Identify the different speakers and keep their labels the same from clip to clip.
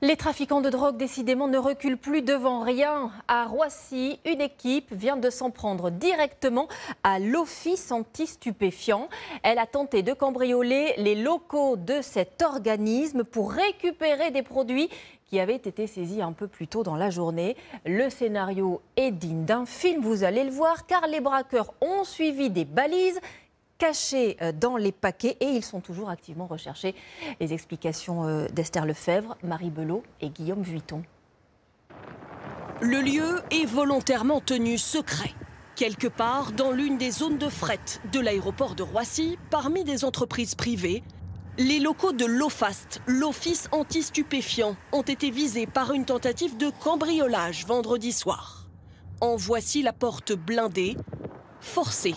Speaker 1: Les trafiquants de drogue, décidément, ne reculent plus devant rien. À Roissy, une équipe vient de s'en prendre directement à l'Office anti-stupéfiants. Elle a tenté de cambrioler les locaux de cet organisme pour récupérer des produits qui avaient été saisis un peu plus tôt dans la journée. Le scénario est digne d'un film, vous allez le voir, car les braqueurs ont suivi des balises cachés dans les paquets et ils sont toujours activement recherchés. Les explications d'Esther Lefebvre, Marie Belot et Guillaume Vuitton.
Speaker 2: Le lieu est volontairement tenu secret. Quelque part dans l'une des zones de fret de l'aéroport de Roissy, parmi des entreprises privées, les locaux de l'OFAST, l'Office anti-stupéfiants, ont été visés par une tentative de cambriolage vendredi soir. En voici la porte blindée, forcée.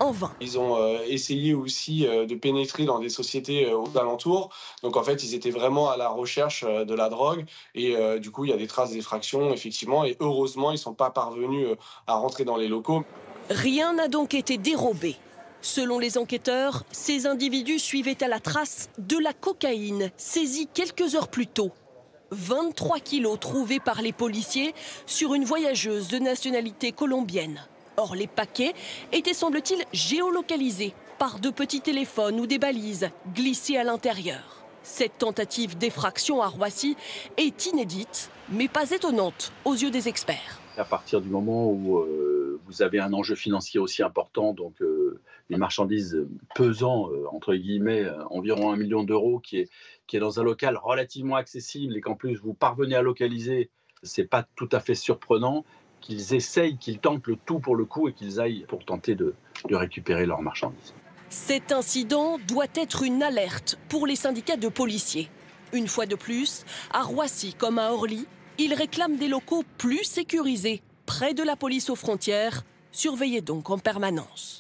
Speaker 2: En vain.
Speaker 3: Ils ont essayé aussi de pénétrer dans des sociétés aux alentours. Donc en fait, ils étaient vraiment à la recherche de la drogue. Et du coup, il y a des traces d'effraction, effectivement. Et heureusement, ils ne sont pas parvenus à rentrer dans les locaux.
Speaker 2: Rien n'a donc été dérobé. Selon les enquêteurs, ces individus suivaient à la trace de la cocaïne saisie quelques heures plus tôt. 23 kilos trouvés par les policiers sur une voyageuse de nationalité colombienne. Or, les paquets étaient, semble-t-il, géolocalisés par de petits téléphones ou des balises glissées à l'intérieur. Cette tentative d'effraction à Roissy est inédite, mais pas étonnante aux yeux des experts.
Speaker 4: À partir du moment où vous avez un enjeu financier aussi important, donc des marchandises pesant, entre guillemets, environ 1 million d'euros, qui est dans un local relativement accessible et qu'en plus vous parvenez à localiser, c'est pas tout à fait surprenant qu'ils essayent, qu'ils tentent le tout pour le coup et qu'ils aillent pour tenter de récupérer leurs marchandises.
Speaker 2: Cet incident doit être une alerte pour les syndicats de policiers. Une fois de plus, à Roissy comme à Orly, ils réclament des locaux plus sécurisés, près de la police aux frontières, surveillés donc en permanence.